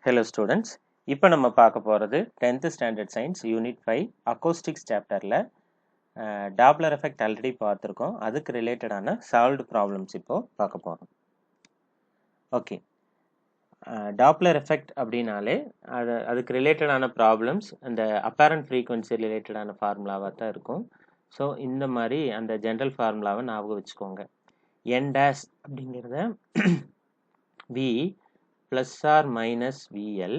Hello students, இப்போ நம்ம பார்க்க போகிறது 10th standard science unit 5 acoustics chapterல Doppler effect already பார்த்துருக்கோம். அதுக்கு ரிலேட்டடான சால்வ்டு ப்ராப்ளம்ஸ் இப்போ பார்க்க போகிறோம். ஓகே, டாப்லர் எஃபெக்ட் அப்படின்னாலே அதுக்கு ரிலேட்டடான ப்ராப்ளம்ஸ் அந்த அப்பேரண்ட் ஃப்ரீக்வன்சி ரிலேட்டடான ஃபார்முலாவாக தான் இருக்கும். ஸோ இந்த மாதிரி அந்த ஜென்ரல் ஃபார்முலாவை ஞாபகம் வச்சுக்கோங்க. n dash அப்படிங்கிறத v plus or minus VL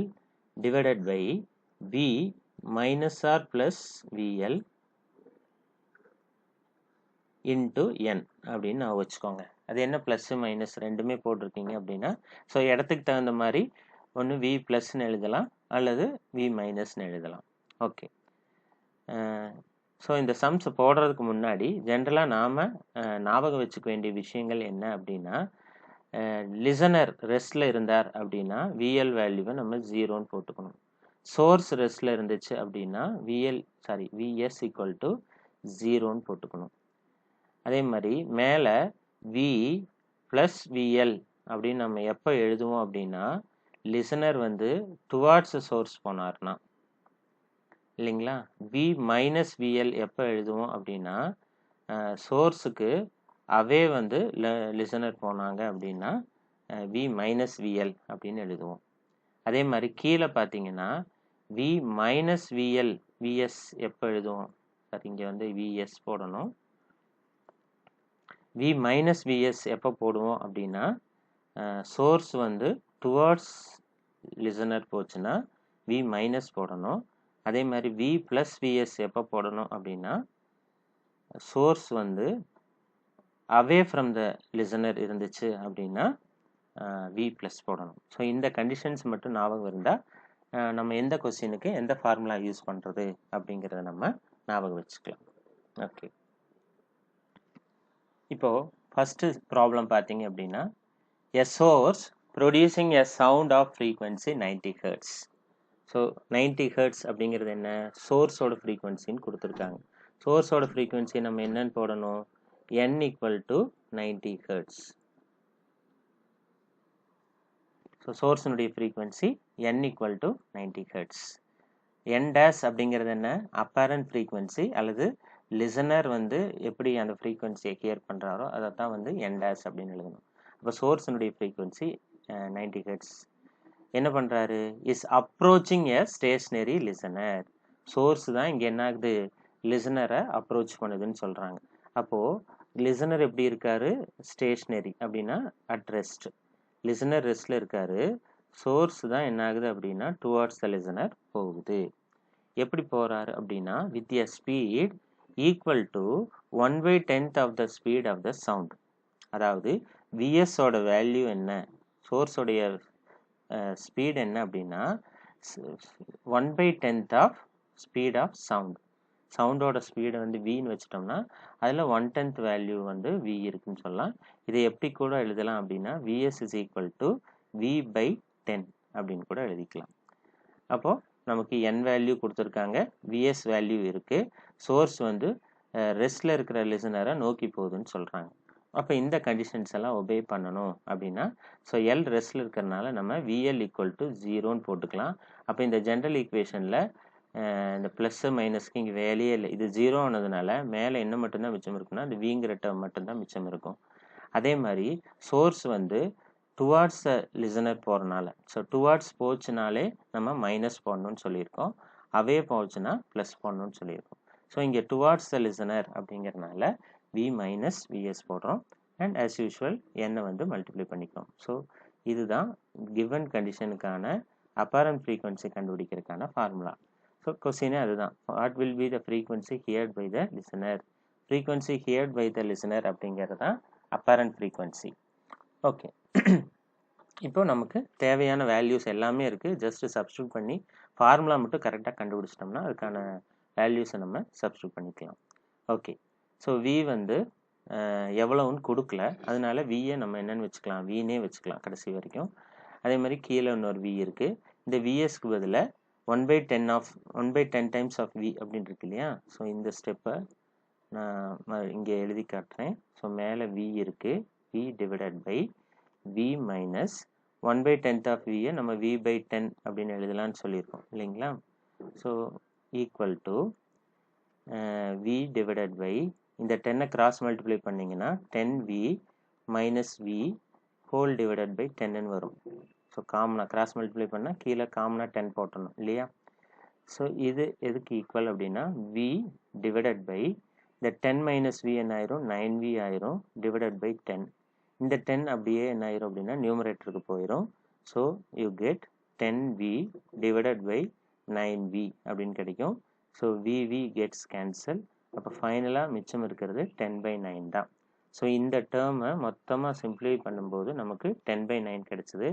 divided by V minus or plus VL into N அப்படின்னு நான் வச்சுக்கோங்க. அது என்ன ப்ளஸ் மைனஸ் ரெண்டுமே போட்டிருக்கீங்க அப்படின்னா, ஸோ இடத்துக்கு தகுந்த மாதிரி ஒன்று V ப்ளஸ்ன்னு எழுதலாம் அல்லது V மைனஸ்ன்னு எழுதலாம். ஓகே, ஸோ இந்த சம்ஸ் போடுறதுக்கு முன்னாடி ஜென்ரலாக நாம் ஞாபகம் வச்சுக்க வேண்டிய விஷயங்கள் என்ன அப்படின்னா, லிசனர் ரெஸ்ட்டில் இருந்தார் அப்படின்னா விஎல் வேல்யூவை நம்ம 0ன்னு போட்டுக்கணும். சோர்ஸ் ரெஸ்ட்டில் இருந்துச்சு அப்படின்னா விஎஸ் ஈக்குவல் டு 0ன்னு போட்டுக்கணும். அதே மாதிரி மேலே வி ப்ளஸ் விஎல் அப்படின்னு நம்ம எப்போ எழுதுவோம் அப்படின்னா, லிசனர் வந்து டுவார்ட்ஸ் சோர்ஸ் போனார்னா இல்லைங்களா. வி மைனஸ் விஎல் எப்போ எழுதுவோம் அப்படின்னா, சோர்ஸுக்கு அவே வந்து லிசனர் போனாங்க அப்படின்னா வி மைனஸ் விஎல் அப்படின்னு எழுதுவோம். அதே மாதிரி கீழே பார்த்தீங்கன்னா வி மைனஸ் விஎல் விஎஸ் எப்போ எழுதுவோம், சார் இங்கே வந்து விஎஸ் போடணும். வி மைனஸ் விஎஸ் எப்போ போடுவோம் அப்படின்னா, சோர்ஸ் வந்து டுவர்ட்ஸ் லிசனர் போச்சுன்னா வி மைனஸ் போடணும். அதே மாதிரி வி ப்ளஸ் விஎஸ் எப்போ போடணும் அப்படின்னா, சோர்ஸ் வந்து அவே ஃப்ரம் த லிசனர் இருந்துச்சு அப்படின்னா வி ப்ளஸ் போடணும். ஸோ இந்த கண்டிஷன்ஸ் மட்டும் ஞாபகம் இருந்தால் நம்ம எந்த கொஸ்டினுக்கு எந்த ஃபார்முலா யூஸ் பண்ணுறது அப்படிங்கிறத நம்ம ஞாபகம் வச்சுக்கலாம். ஓகே, இப்போது ஃபஸ்ட்டு ப்ராப்ளம் பார்த்தீங்க அப்படின்னா, a source producing a sound of frequency 90 hertz. So 90 hertz அப்படிங்கிறது என்ன, சோர்ஸோட ஃப்ரீக்வன்சின்னு கொடுத்துருக்காங்க. சோர்ஸோட ஃப்ரீக்வன்சி நம்ம என்னன்னு போடணும், n equal to 90 hertz. So சோர்ஸினுடைய frequency n equal to 90 hertz. n dash அப்படிங்கிறது என்ன, அப்பேரண்ட் ஃப்ரீக்வன்சி அல்லது லிசனர் வந்து எப்படி அந்த ஃப்ரீக்வன்சியை ஹியர் பண்ணுறாரோ அதை தான் வந்து n dash அப்படின்னு எழுதணும். அப்போ சோர்ஸினுடைய ஃப்ரீக்வன்சி 90 hertz. என்ன பண்ணுறாரு, is approaching a stationery listener. Source தான் இங்கே என்ன ஆகுது, லிசனரை அப்ரோச் பண்ணுதுன்னு சொல்கிறாங்க. அப்போது லிசனர் எப்படி இருக்காரு, ஸ்டேஷ்னரி அப்படின்னா அட் ரெஸ்ட். லிசனர் ரெஸ்ட்டில் இருக்காரு. சோர்ஸ் தான் என்ன ஆகுது அப்படின்னா டுவார்ட்ஸ் த லிசனர் போகுது. எப்படி போகிறாரு அப்படின்னா, with a speed equal to 1/10 of the speed of the sound. அதாவது விஎஸோட வேல்யூ என்ன, சோர்ஸோடைய ஸ்பீட் என்ன அப்படின்னா 1/10 ஆஃப் ஸ்பீட் ஆஃப் சவுண்ட். சவுண்டோட ஸ்பீடை வந்து வின்னு வச்சிட்டோம்னா அதில் 1/10 வேல்யூ வந்து வி இருக்குன்னு சொல்லலாம். இதை எப்படி கூட எழுதலாம் அப்படின்னா vs is equal to v/10 அப்படின்னு கூட எழுதிக்கலாம். அப்போது நமக்கு n வேல்யூ கொடுத்துருக்காங்க, விஎஸ் வேல்யூ இருக்குது, சோர்ஸ் வந்து ரெஸ்ட்டில் இருக்கிற லிசனரை நோக்கி போகுதுன்னு சொல்கிறாங்க. அப்போ இந்த கண்டிஷன்ஸ் எல்லாம் ஒபே பண்ணணும் அப்படின்னா, ஸோ எல் ரெஸ்ட்டில் இருக்கிறதுனால நம்ம விஎல் ஈக்குவல் டு 0ன்னு போட்டுக்கலாம். அப்போ இந்த ஜென்ரல் ஈக்குவேஷனில் இந்த ப்ளஸ்ஸு மைனஸ்க்கு இங்கே வேலையே இல்லை. இது 0 ஆனதுனால மேலே என்ன மட்டும்தான் மிச்சம் இருக்குன்னா அது விங்கிற டேர்ம் மட்டும்தான் மிச்சம் இருக்கும். அதே மாதிரி சோர்ஸ் வந்து டுவார்ட்ஸ் லிசனர் போகிறனால, ஸோ டுவார்ட்ஸ் போச்சுனாலே நம்ம மைனஸ் போடணும்னு சொல்லியிருக்கோம், அவே போச்சுன்னா ப்ளஸ் போடணும்னு சொல்லியிருக்கோம். ஸோ இங்கே டுவார்ட்ஸ் த லிசனர் அப்படிங்கிறதுனால வி மைனஸ் விஎஸ் போடுறோம். அண்ட் ஆஸ் யூஷுவல் என்னை வந்து மல்டிப்ளை பண்ணிக்கிறோம். ஸோ இதுதான் கிவன் கண்டிஷனுக்கான அப்பேரண்ட் ஃப்ரீக்வன்சி கண்டுபிடிக்கிறதுக்கான ஃபார்முலா. ஸோ கொஸ்டினே அதுதான், what will be the frequency heard by the listener. Frequency heard by the listener அப்படிங்கிறது தான் அப்பேரண்ட் ஃப்ரீக்வன்சி. ஓகே, இப்போ நமக்கு தேவையான வேல்யூஸ் எல்லாமே இருக்குது. ஜஸ்ட்டு சப்ஸ்டியூட் பண்ணி ஃபார்முலா மட்டும் கரெக்டாக கண்டுபிடிச்சிட்டோம்னா அதுக்கான வேல்யூஸை நம்ம சப்ஸ்டியூட் பண்ணிக்கலாம். ஓகே, ஸோ வி வந்து எவ்வளோன்னு கொடுக்கல, அதனால வியை நம்ம என்னென்னு வச்சுக்கலாம், வீனே வச்சுக்கலாம் கடைசி வரைக்கும். அதே மாதிரி கீழே இன்னொரு வி இருக்குது. இந்த விஎஸ்க்கு பதிலாக 1/10 டைம்ஸ் ஆஃப் வி அப்படின்னு இருக்கு இல்லையா. ஸோ இந்த ஸ்டெப்பை நான் இங்கே எழுதி காட்டுறேன். ஸோ மேலே வி இருக்குது, V divided by we minus 1/10 of v நம்ம v/10 அப்படின்னு எழுதலாம்னு சொல்லியிருக்கோம் இல்லைங்களா. So equal to v divided by இந்த 10 கிராஸ் மல்டிப்ளை பண்ணிங்கன்னா 10v minus v whole divided by 10 வரும். ஸோ காமனாக கிராஸ் மல்டிப்ளை பண்ணால் கீழே காமனாக 10 போட்டணும் இல்லையா. ஸோ இது எதுக்கு ஈக்குவல் அப்படின்னா v divided by இந்த 10 minus v என்ன ஆயிரும் 9v ஆயிரும் divided by 10. இந்த 10 அப்படியே என்ன ஆயிரும் அப்படின்னா நியூமரேட்டருக்கு போயிடும். So you get 10v divided by 9v அப்படின்னு கிடைக்கும். So vv gets cancel. அப்போ ஃபைனலாக மிச்சம் இருக்கிறது 10/9 தான். ஸோ இந்த டேர்மை மொத்தமாக சிம்ப்ளிஃபை பண்ணும்போது நமக்கு 10/9 கிடைச்சிது.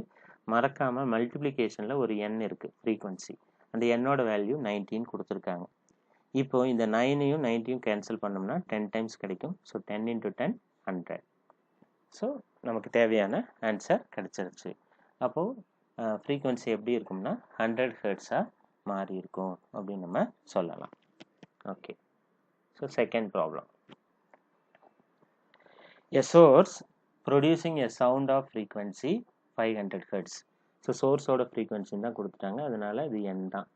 மறக்காமல் மல்டிப்ளிகேஷனில் ஒரு n இருக்குது ஃப்ரீக்வன்சி, அந்த என்னோட வேல்யூ 19 கொடுத்துருக்காங்க. இப்போது இந்த 9ஐயும் 90ஐயும் கேன்சல் பண்ணோம்னா 10 டைம்ஸ் கிடைக்கும். So 10 into 10 100. ஸோ நமக்கு தேவையான ஆன்சர் கிடைச்சிருச்சு. அப்போது ஃப்ரீக்வன்சி எப்படி இருக்கும்னா 100 ஹெர்ட்ஸாக மாறி இருக்கும் அப்படின்னு நம்ம சொல்லலாம். Okay. So second problem. A source producing a sound of frequency 500 Hz. So சோர்ஸோட ஃப்ரீக்வன்சி தான் கொடுத்துட்டாங்க, அதனால இது n தான்.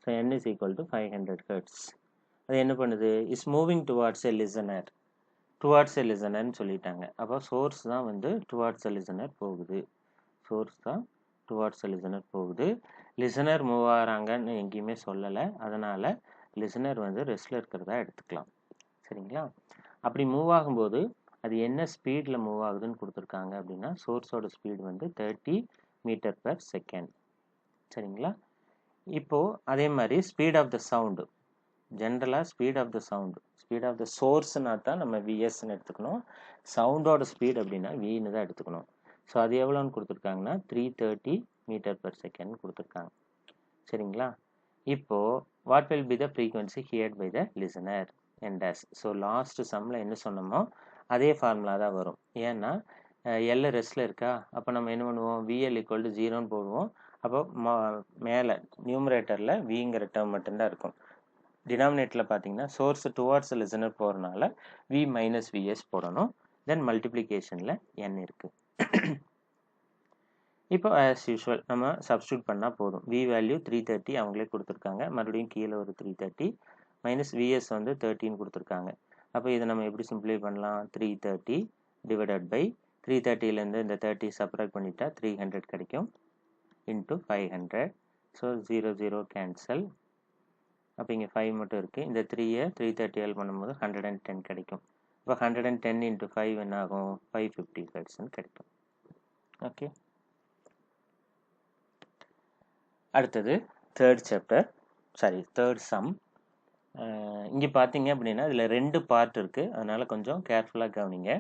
So n is equal to 500 Hz. அது என்ன பண்ணுது, is moving towards a listener. Towards a லிசனர்னு சொல்லிட்டாங்க. அப்போ சோர்ஸ் தான் வந்து டுவார்ட்ஸ் எ லிசனர் போகுது. சோர்ஸ் தான் டுவார்ட்ஸ் எ லிசனர் போகுது. லிசனர் மூவ் ஆகிறாங்கன்னு எங்கேயுமே சொல்லலை, அதனால் லிசனர் வந்து ரெஸ்ட்டில் இருக்கிறதா எடுத்துக்கலாம். சரிங்களா. அப்படி மூவ் ஆகும்போது அது என்ன ஸ்பீடில் மூவ் ஆகுதுன்னு கொடுத்துருக்காங்க அப்படின்னா சோர்ஸோட ஸ்பீடு வந்து 30 m/s. சரிங்களா. இப்போது அதே மாதிரி ஸ்பீட் ஆஃப் த சவுண்டு, ஜென்ரலாக speed of the sound, speed of the சோர்ஸ்னா தான் நம்ம விஎஸ்ன்னு எடுத்துக்கணும். சவுண்டோட ஸ்பீட் அப்படின்னா வின்னு தான் எடுத்துக்கணும். ஸோ அது எவ்வளோன்னு கொடுத்துருக்காங்கன்னா 330 m/s கொடுத்துருக்காங்க. சரிங்களா. இப்போது what will be the frequency heard by the listener and dash. So last சம்மில் என்ன சொன்னோமோ அதே ஃபார்முலா தான் வரும். ஏன்னா எல்ல ரெஸ்ட்டில் இருக்கா, அப்போ நம்ம என்ன பண்ணுவோம், விஎல் ஈக்குவல் டு 0ன்னு போடுவோம். அப்போ மேலே நியூமரேட்டரில் விங்கிற டேர்ம் மட்டும்தான் இருக்கும். டினாமினேட்டரில் பார்த்தீங்கன்னா சோர்ஸ் டுவார்ட்ஸ் லிசனர் போகிறனால வி மைனஸ் விஎஸ் போடணும். தென் மல்டிப்ளிகேஷனில் என் இருக்குது. இப்போ ஆஸ் யூஷுவல் நம்ம சப்ஸ்டியூட் பண்ணால் போதும். வி வேல்யூ 330 அவங்களே கொடுத்துருக்காங்க. மறுபடியும் கீழே ஒரு 330 மைனஸ் விஎஸ் வந்து 13 கொடுத்துருக்காங்க. அப்போ இதை நம்ம எப்படி சிம்பிளை பண்ணலாம், 330 டிவைடட் பை 330லேருந்து இந்த 30 செப்பரேட் பண்ணிட்டா 300 கிடைக்கும் இன்ட்டு 500. So 0 0 cancel. அப்போ இங்கே 5 மட்டும் இருக்குது. இந்த 3யை 330 பண்ணும்போது 110 கிடைக்கும். இப்போ 110 இன்ட்டு 5 என்ன ஆகும், 550 ஹெர்ட்ஸ்ன்னு கிடைக்கும். ஓகே. அடுத்தது தேர்ட் சம். இங்கே பார்த்தீங்க அப்படின்னா இதில் 2 பார்ட் இருக்குது, அதனால் கொஞ்சம் கேர்ஃபுல்லாக கவனிங்க.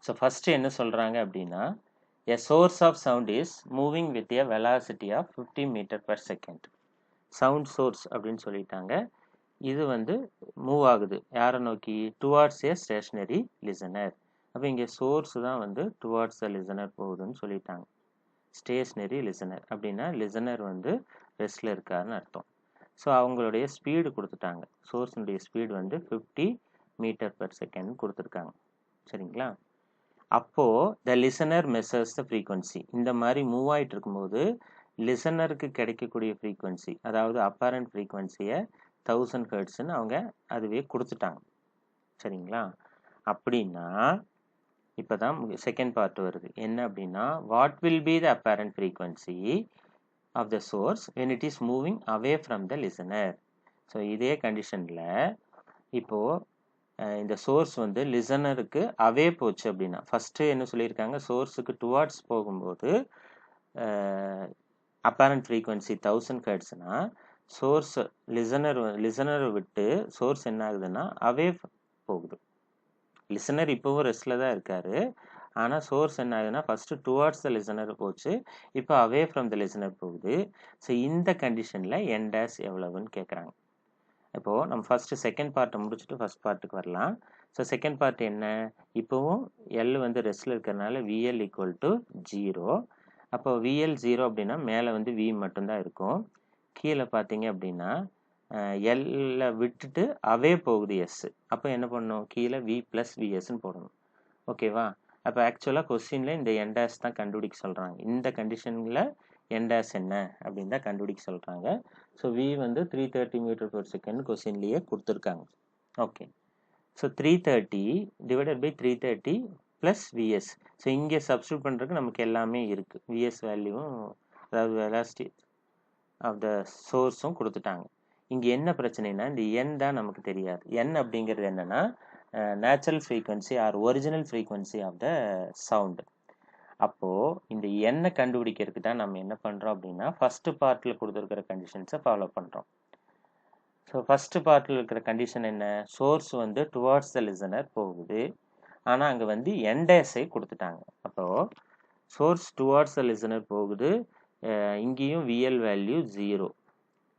ஸோ ஃபஸ்ட்டு என்ன சொல்கிறாங்க அப்படின்னா a source of sound is moving with a velocity of 50 m/s. Sound source அப்படின்னு சொல்லிட்டாங்க. இது வந்து மூவ் ஆகுது யாரை நோக்கி, டுவார்ட்ஸ் எ ஸ்டேஷ்னரி லிசனர். அப்போ இங்கே சோர்ஸ் தான் வந்து டுவார்ட்ஸ் த லிசனர் போகுதுன்னு சொல்லிட்டாங்க. ஸ்டேஷ்னரி லிசனர் அப்படின்னா லிசனர் வந்து ரெஸ்ட்டில் இருக்காருன்னு அர்த்தம். ஸோ அவங்களுடைய ஸ்பீடு கொடுத்துட்டாங்க. சோர்ஸினுடைய ஸ்பீடு வந்து 50 m/s கொடுத்துருக்காங்க. சரிங்களா. அப்போது the listener measures the frequency. இந்த மாதிரி மூவ் ஆகிட்டு இருக்கும்போது லிசனருக்கு கிடைக்கக்கூடிய ஃப்ரீக்வன்சி, அதாவது அப்பரண்ட் ஃப்ரீக்வன்சியை 1000 ஹெர்ட்ஸ்ன்னு அவங்க அதுவே கொடுத்துட்டாங்க. சரிங்களா. அப்படின்னா இப்போ தான் செகண்ட் பார்ட் வருது. என்ன அப்படின்னா what will be the apparent frequency of the source when it is moving away from the listener. So இதே கண்டிஷனில் இப்போது இந்த சோர்ஸ் வந்து லிசனருக்கு அவே போச்சு அப்படின்னா, ஃபஸ்ட்டு என்ன சொல்லியிருக்காங்க, சோர்ஸுக்கு டுவார்ட்ஸ் போகும்போது அப்பரண்ட் ஃப்ரீக்வன்சி 1000 ஹெர்ட்ஸ்னா சோர்ஸ் லிசனரை விட்டு சோர்ஸ் என்ன ஆகுதுன்னா அவே போகுது. லிசனர் இப்போவும் ரெஸ்ட்டில் தான் இருக்கார், ஆனால் சோர்ஸ் என்ன ஆகுதுன்னா ஃபஸ்ட்டு டுவார்ட்ஸ் த லிசனர் போச்சு, இப்போ அவே ஃப்ரம் த லிசனர் போகுது. ஸோ இந்த கண்டிஷனில் என் டேஷ் எவ்வளவுன்னு கேட்குறாங்க. இப்போது நம்ம ஃபஸ்ட்டு செகண்ட் பார்ட்டை முடிச்சுட்டு ஃபஸ்ட் பார்ட்டுக்கு வரலாம். ஸோ செகண்ட் பார்ட் என்ன, இப்போவும் எல் வந்து ரெஸ்ட்டில் இருக்கிறதுனால விஎல் ஈக்குவல் டு 0. அப்போ விஎல் 0 அப்படின்னா மேலே வந்து வி மட்டும்தான் இருக்கும். கீழே பார்த்தீங்க அப்படின்னா எல்ல விட்டுட்டு அவே போகுது எஸ். அப்போ என்ன பண்ணணும், கீழே வி ப்ளஸ் விஎஸ்ன்னு போடணும். ஓகேவா. அப்போ ஆக்சுவலாக கொஸ்டினில் இந்த என் டேஷ் தான் கண்டுபிடிக்க சொல்கிறாங்க. இந்த கண்டிஷனில் என் டேஷ் என்ன அப்படின்னு தான் கண்டுபிடிக்க சொல்கிறாங்க. ஸோ வி வந்து 330 மீட்டர் per செகண்ட் கொஸ்டின்லேயே கொடுத்துருக்காங்க. Okay, so 330 divided by 330 plus VS. So இங்கே சப்ஸ்டியூட் பண்ணுறதுக்கு நமக்கு எல்லாமே இருக்குது. விஎஸ் வேல்யூவும் அதாவது வெலாசிட்டி ஆஃப் த சோர்ஸும் கொடுத்துட்டாங்க. இங்கே என்ன பிரச்சனைனா இந்த என் தான் நமக்கு தெரியாது. என் அப்படிங்கிறது என்னென்னா natural frequency or original frequency of the sound. அப்போது இந்த எண்ணை கண்டுபிடிக்கிறதுக்கு தான் நம்ம என்ன பண்ணுறோம் அப்படின்னா ஃபஸ்ட்டு பார்ட்டில் கொடுத்துருக்கிற கண்டிஷன்ஸை ஃபாலோ பண்ணுறோம். ஸோ ஃபஸ்ட்டு பார்ட்டில் இருக்கிற கண்டிஷன் என்ன? சோர்ஸ் வந்து டுவார்ட்ஸ் த லிசனர் போகுது, ஆனால் அங்கே வந்து என் டேஷை கொடுத்துட்டாங்க. அப்போது சோர்ஸ் டுவார்ட்ஸ் த லிசனர் போகுது, இங்கேயும் விஎல் வேல்யூ 0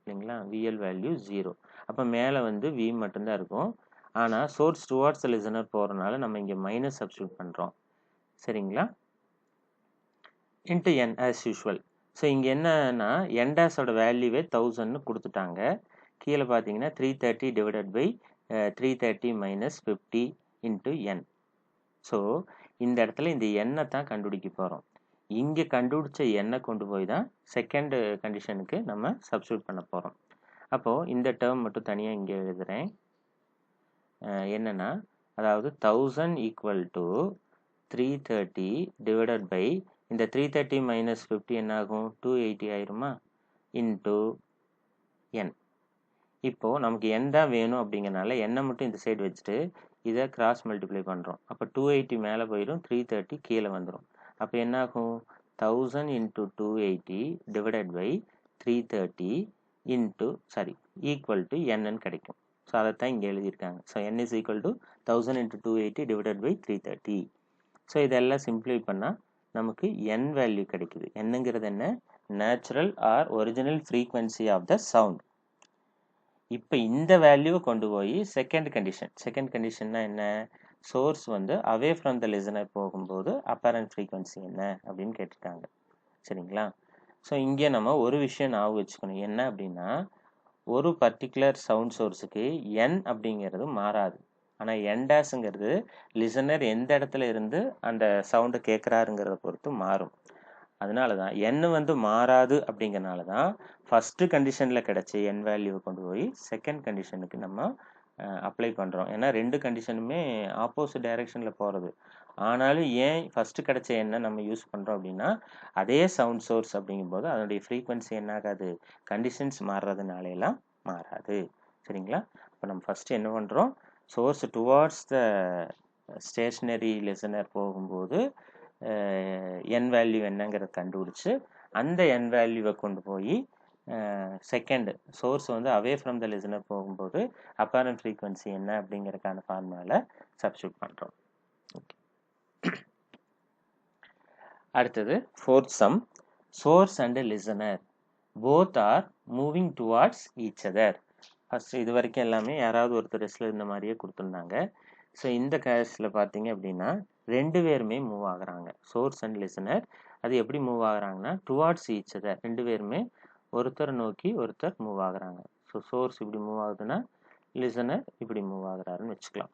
இல்லைங்களா? VL value 0. அப்போ மேலே வந்து வி மட்டும்தான் இருக்கும். ஆனால் சோர்ஸ் டுவார்ட்ஸ் த லிசனர் போகிறனால நம்ம இங்கே மைனஸ் சப்ஸ்டியூட் பண்ணுறோம். சரிங்களா? Into n as usual. So இங்கே என்னன்னா என் டேஷோட வேல்யூவே 1000ன்னு கொடுத்துட்டாங்க. கீழே பார்த்தீங்கன்னா 330 divided by 330 minus 50 into n. So இந்த இடத்துல இந்த எண்ணை தான் கண்டுபிடிக்க போகிறோம். இங்கே கண்டுபிடிச்ச எண்ணை கொண்டு போய் தான் செகண்ட் கண்டிஷனுக்கு நம்ம சப்ஸ்டியூட் பண்ண போகிறோம். அப்போது இந்த டேர்ம் மட்டும் தனியாக இங்கே எழுதுகிறேன். என்னென்னா அதாவது 1000 ஈக்குவல் டு 330 டிவைடட் பை இந்த 330 மைனஸ் 50 என்ன ஆகும்? 280 ஆயிருமா? Into n. இப்போது நமக்கு என் தான் வேணும் அப்படிங்கிறனால எண்ணை மட்டும் இந்த சைடு வச்சுட்டு இதை கிராஸ் மல்டிப்ளை பண்ணுறோம். அப்போ 280 மேலே போயிடும், 330 கீழே வந்துடும். அப்போ என்ன ஆகும்? 1000 into 280 divided by 330 into equal to என்னன்னு கிடைக்கும். ஸோ அதைத்தான் இங்கே எழுதியிருக்காங்க. So n is equal to 1000 into 280 divided by 330. So இதெல்லாம் சிம்பிளை பண்ணால் நமக்கு n வேல்யூ கிடைக்குது. என்னங்கிறது என்ன? Natural or original frequency of the sound. இப்போ இந்த வேல்யூவை கொண்டு போய் செகண்ட் கண்டிஷன்னா என்ன? சோர்ஸ் வந்து அவே ஃப்ரம் த லிசனர் போகும்போது அப்பரண்ட் ஃப்ரீக்வன்சி என்ன அப்படின்னு கேட்டிருக்காங்க. சரிங்களா? ஸோ இங்கே நம்ம ஒரு விஷயம் ஞாபகம் வச்சுக்கணும். என்ன அப்படின்னா ஒரு பர்டிகுலர் சவுண்ட் சோர்ஸுக்கு n அப்படிங்கிறது மாறாது. ஆனால் என் டேஷுங்கிறது லிசனர் எந்த இடத்துல இருந்து அந்த சவுண்டை கேட்குறாருங்கிறத பொறுத்து மாறும். அதனால தான் n வந்து மாறாது. அப்படிங்கிறனால தான் ஃபஸ்ட்டு கண்டிஷனில் கிடச்சி என் வேல்யூவை கொண்டு போய் செகண்ட் கண்டிஷனுக்கு நம்ம அப்ளை பண்ணுறோம். ஏன்னா ரெண்டு கண்டிஷனுமே ஆப்போசிட் டைரெக்ஷனில் போகிறது. ஆனாலும் ஏன் ஃபஸ்ட்டு கிடச்ச எண்ணை நம்ம யூஸ் பண்ணுறோம் அப்படின்னா அதே சவுண்ட் சோர்ஸ் அப்படிங்கும்போது அதனுடைய ஃப்ரீக்வன்சி என்ன ஆகாது? கண்டிஷன்ஸ் மாறுறதுனாலாம் மாறாது. சரிங்களா? இப்போ நம்ம ஃபஸ்ட்டு என்ன பண்ணுறோம்? சோர்ஸ் டுவார்ட்ஸ் த ஸ்டேஷ்னரி லிசனர் போகும்போது என் வேல்யூ என்னங்கிறத கண்டுபிடிச்சி அந்த என் வேல்யூவை கொண்டு போய் செகண்ட் சோர்ஸ் வந்து அவே ஃப்ரம் த லிசனர் போகும்போது அப்பரண்ட் ஃப்ரீக்வன்சி என்ன அப்படிங்கிறதுக்கான ஃபார்முலாவில் சப்ஸ்டியூட் பண்ணுறோம். ஓகே, அடுத்தது fourth some. Source and listener both are moving towards each other. First இது வரைக்கும் எல்லாமே யாராவது ஒருத்தர் ரெஸ்டில் இந்த மாதிரியே கொடுத்துருந்தாங்க. ஸோ இந்த கேஸில் பார்த்தீங்க அப்படின்னா ரெண்டு பேருமே மூவ் ஆகுறாங்க. சோர்ஸ் அண்ட் லிசனர் அது எப்படி மூவ் ஆகுறாங்கன்னா டுவார்ட்ஸ் ஈச் அதர். ரெண்டு பேருமே ஒருத்தர் நோக்கி ஒருத்தர் மூவ் ஆகுறாங்க. ஸோ சோர்ஸ் இப்படி மூவ் ஆகுதுன்னா லிசனர் இப்படி மூவ் ஆகுறாருன்னு வச்சுக்கலாம்.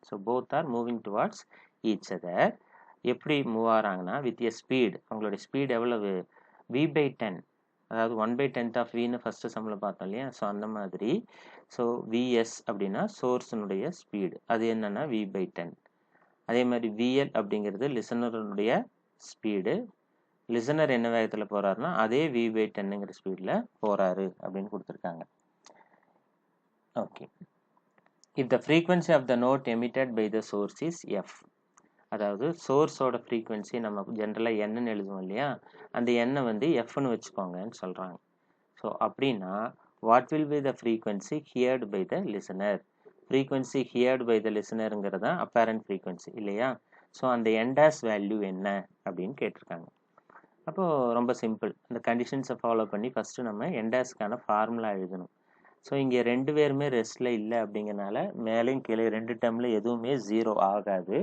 So both are moving towards each other. எப்படி மூவ் ஆகுறாங்கன்னா வித் எ ஸ்பீட். அவங்களுடைய ஸ்பீட் எவ்வளவு? v/10, அதாவது 1/10 ஆஃப் வின்னு ஃபஸ்ட்டு சம்மில் பார்த்தோம் இல்லையா? ஸோ அந்த மாதிரி. ஸோ vs அப்படின்னா சோர்ஸினுடைய ஸ்பீடு, அது என்னன்னா v/10. அதே மாதிரி vl அப்படிங்கிறது லிசனருடைய ஸ்பீடு. லிசனர் என்ன வேகத்தில் போகிறாருன்னா அதே v/10ங்கிற ஸ்பீடில் போகிறாரு அப்படின்னு கொடுத்துருக்காங்க. Okay, if the frequency of the note emitted by the source is f, அதாவது சோர்ஸோட ஃப்ரீக்வன்சி நம்ம ஜென்ரலாக என்னன்னு எழுதுவோம் இல்லையா? அந்த எண்ணை வந்து எஃப்னு வச்சுக்கோங்கன்னு சொல்கிறாங்க. ஸோ அப்படின்னா what will be the frequency heard by the listener? Frequency heard by the லிசனருங்கிறது தான் அப்பேரண்ட் ஃப்ரீக்வன்சி இல்லையா? ஸோ அந்த என்டாஸ் வேல்யூ என்ன அப்படின்னு கேட்டிருக்காங்க. அப்போது ரொம்ப சிம்பிள். இந்த கண்டிஷன்ஸை ஃபாலோ பண்ணி ஃபஸ்ட்டு நம்ம என்டாஸ்க்கான ஃபார்முலா எழுதணும். ஸோ இங்கே ரெண்டு பேருமே ரெஸ்ட்டில் இல்லை அப்படிங்கிறனால மேலேயும் கீழே ரெண்டு டேர்மில் எதுவுமே 0 ஆகாது.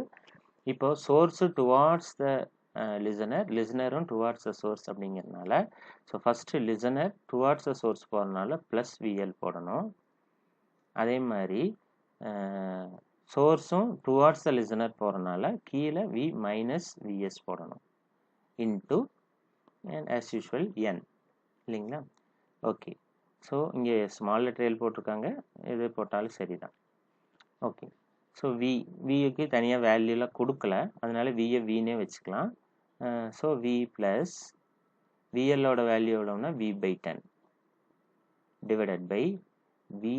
இப்போ சோர்ஸு டுவார்ட்ஸ் த லிசனரும் டுவார்ட்ஸ் த சோர்ஸ் அப்படிங்கிறதுனால so first listener towards the source போகிறதுனால +VL போடணும். அதே மாதிரி சோர்ஸும் டுவார்ட்ஸ் த லிசனர் போகிறனால கீழே வி மைனஸ் விஎஸ் போடணும் இன்ட்டு அண்ட் ஆஸ் யூஷுவல் என் இல்லைங்களா. ஓகே, ஸோ இங்கே ஸ்மால் லெட்டர் எல் போட்டிருக்காங்க, எது போட்டாலும் சரி தான். ஓகே, ஸோ விக்கு தனியாக வேல்யூலாம் கொடுக்கல, அதனால வியை வினே வச்சுக்கலாம். ஸோ வி ப்ளஸ் விஎல்லோட வேல்யூ எவ்வளோன்னா v by 10 divided by we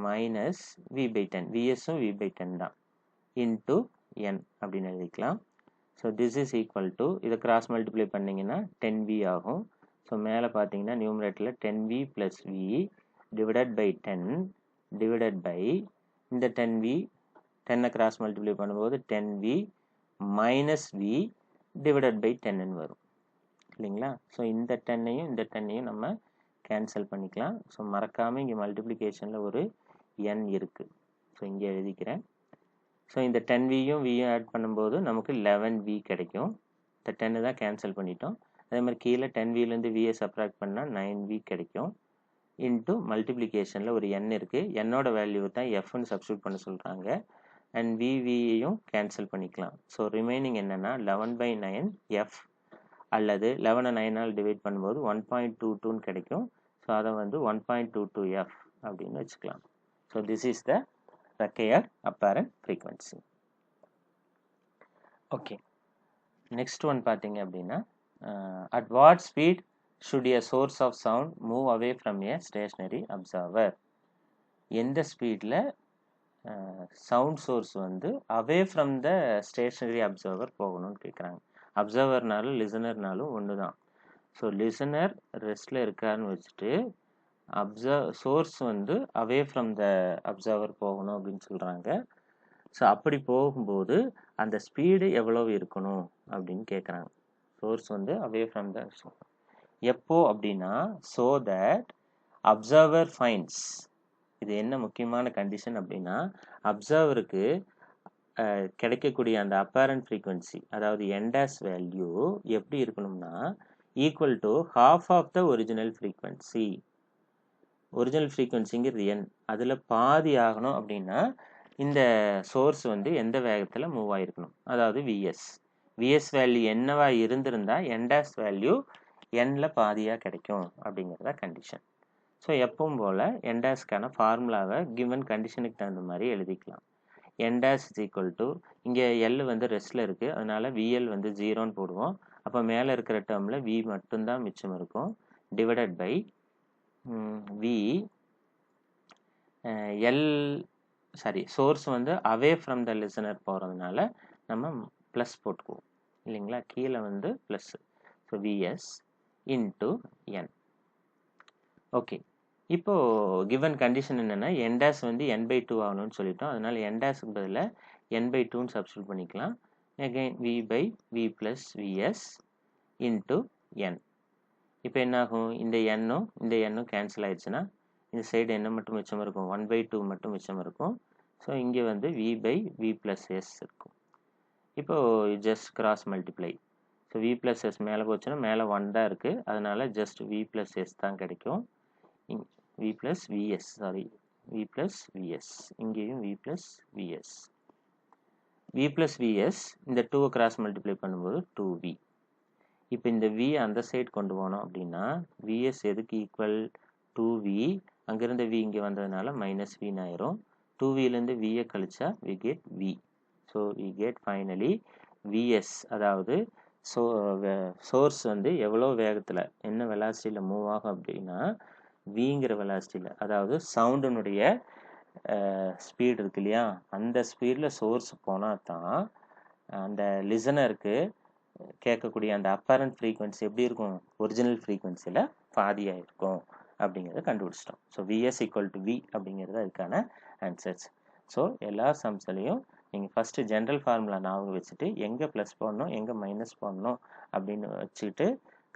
minus v by 10, விஎஸும் வி பை 10 தான், இன்ட்டு என் அப்படின்னு எழுதிக்கலாம். So this is equal to, இதை கிராஸ் மல்டிப்ளை பண்ணிங்கன்னா 10v ஆகும். ஸோ மேலே பார்த்தீங்கன்னா நியூமரேட்டரில் 10v plus v divided by 10 divided by இந்த 10v 10 கிராஸ் மல்டிப்ளை பண்ணும்போது 10v minus v divided by 10ன்னு வரும் இல்லைங்களா. ஸோ இந்த 10ஐயும் இந்த 10ஐயும் நம்ம கேன்சல் பண்ணிக்கலாம். ஸோ மறக்காமல் இங்கே மல்டிப்ளிகேஷனில் ஒரு n இருக்குது, ஸோ இங்கே எழுதிக்கிறேன். ஸோ இந்த 10vயும் வியும் ஆட் பண்ணும்போது நமக்கு 11v கிடைக்கும். இந்த 10 தான் கேன்சல் பண்ணிட்டோம். அதே மாதிரி கீழே 10vலேருந்து வியை சப்ராக்ட் பண்ணால் 9v கிடைக்கும். இன்ட்டு மல்டிப்ளிகேஷனில் ஒரு n இருக்குது, என்னோட வேல்யூ தான் எஃப்னு சப்ஸ்டியூட் பண்ண சொல்கிறாங்க. அண்ட் விவியையும் கேன்சல் பண்ணிக்கலாம். ஸோ ரிமைனிங் என்னென்னா 11/9 எஃப் அல்லது 11 9ஆல் டிவைட் பண்ணும்போது 1.22ன்னு கிடைக்கும். ஸோ அதை வந்து 1.22f அப்படின்னு வச்சுக்கலாம். So this is the required apparent frequency. Okay, next one பார்த்தீங்க அப்படின்னா, at what speed should a source of sound move away from a stationary observer? எந்த ஸ்பீடில் சவுண்ட் சோர்ஸ் வந்து away from the stationary observer போகணும்னு கேட்குறாங்க. அப்சர்வர்னாலும் லிசனர்னாலும் ஒன்று தான். So listener ரெஸ்ட்டில் இருக்காருன்னு வச்சுட்டு சோர்ஸ் வந்து அவே ஃப்ரம் த அப்சர்வர் போகணும் அப்படின்னு சொல்கிறாங்க. ஸோ அப்படி போகும்போது அந்த ஸ்பீடு எவ்வளோ இருக்கணும் அப்படின்னு கேட்குறாங்க. சோர்ஸ் வந்து அவே ஃப்ரம் த எப்போ அப்படின்னா, ஸோ தட் அப்சர்வர் ஃபைண்ட்ஸ், இது என்ன முக்கியமான கண்டிஷன் அப்படின்னா, அப்சர்வருக்கு கிடைக்கக்கூடிய அந்த அப்பேரண்ட் ஃப்ரீக்வன்சி, அதாவது என்டாஸ் வேல்யூ எப்படி இருக்கணும்னா equal to half of the original frequency. Original ஃப்ரீக்வன்சிங்கிறது n, அதில் பாதி ஆகணும் அப்படின்னா இந்த சோர்ஸ் வந்து எந்த வேகத்தில் மூவ் ஆகிருக்கணும், அதாவது விஎஸ் வேல்யூ என்னவா இருந்திருந்தா என்டாஸ் வேல்யூ என்னில் பாதியாக கிடைக்கும் அப்படிங்கிறத கண்டிஷன். ஸோ எப்பவும் போல் என்டாஸ்க்கான ஃபார்முலாவை கிவன் கண்டிஷனுக்கு தகுந்த மாதிரி எழுதிக்கலாம். என்டாஸ் இஸ் ஈக்குவல் டு, இங்கே எல் வந்து ரெஸ்ட்டில் இருக்குது, அதனால் விஎல் வந்து 0ன்னு போடுவோம். அப்போ மேலே இருக்கிற டேர்மில் வி மட்டும்தான் மிச்சம் இருக்கும், டிவைடட் பை வி சோர்ஸ் வந்து அவே ஃப்ரம் த லிசனர் போகிறதுனால நம்ம ப்ளஸ் போட்டுக்குவோம் இல்லைங்களா, கீழே வந்து plus. So v s into n. Okay, இப்போது கிவன் கண்டிஷன் என்னென்னா என்டாஸ் வந்து n/2 ஆகணும்னு சொல்லிட்டோம், அதனால் என்டாஸுக்கு பதிலாக n/2ன்னு சப்ஸ்டியூட் பண்ணிக்கலாம். Again v by v plus v s into n. இப்போ என்னாகும், இந்த எண்ணும் கேன்சல் ஆயிடுச்சுன்னா இந்த சைடு என்ன மட்டும் மிச்சம் இருக்கும், 1/2 மட்டும் மிச்சம் இருக்கும். ஸோ இங்கே வந்து v by v plus s இருக்கும். இப்போது just cross multiply. So v plus s மேலே போச்சுன்னா மேலே 1 தான் இருக்குது, அதனால் ஜஸ்ட் வி ப்ளஸ் எஸ் தான் கிடைக்கும். V plus VS, V plus VS, இங்கேயும் V plus VS. V plus VS இந்த 2 கிராஸ் மல்டிப்ளை பண்ணும்போது 2v. இப்போ இந்த v அந்த சைடு கொண்டு போனோம் அப்படின்னா vs எதுக்கு ஈக்குவல் 2v, அங்கேருந்து v இங்கே வந்ததுனால மைனஸ் வின்னு ஆயிரும். 2vலேருந்து வியை கழிச்சா v get v. So v get finally vs, அதாவது சோர்ஸ் வந்து எவ்வளோ வேகத்தில் என்ன வெலாசிட்டியில் மூவ் ஆகும் அப்படின்னா விங்கிற வெலாசிட்டியில், அதாவது சவுண்டினுடைய ஸ்பீடு இருக்கு இல்லையா, அந்த ஸ்பீடில் சோர்ஸ் போனால் தான் அந்த லிசனருக்கு கேட்கக்கூடிய அந்த அப்பேரண்ட் ஃப்ரீக்வன்சி எப்படி இருக்கும், ஒரிஜினல் ஃப்ரீக்வன்சியில் பாதியாக இருக்கும் அப்படிங்கிறத கண்டுபிடிச்சிட்டோம். So VS equal to v அப்படிங்கிறது அதுக்கான ஆன்சர்ஸ். ஸோ எல்லா சம்ஸ்லையும் நீங்கள் ஃபஸ்ட்டு ஜென்ரல் ஃபார்முலா ஞாபகம் வச்சுட்டு எங்கே ப்ளஸ் போடணும் எங்கே மைனஸ் போடணும் அப்படின்னு வச்சுக்கிட்டு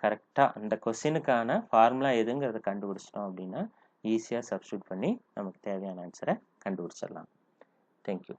கரெக்டாக அந்த கொஸ்டினுக்கான ஃபார்முலா எதுங்கிறத கண்டுபிடிச்சிட்டோம் அப்படின்னா ஈஸியாக சப்ஸ்டியூட் பண்ணி நமக்கு தேவையான ஆன்சரை கண்டுபிடிச்சிடலாம். தேங்க்யூ.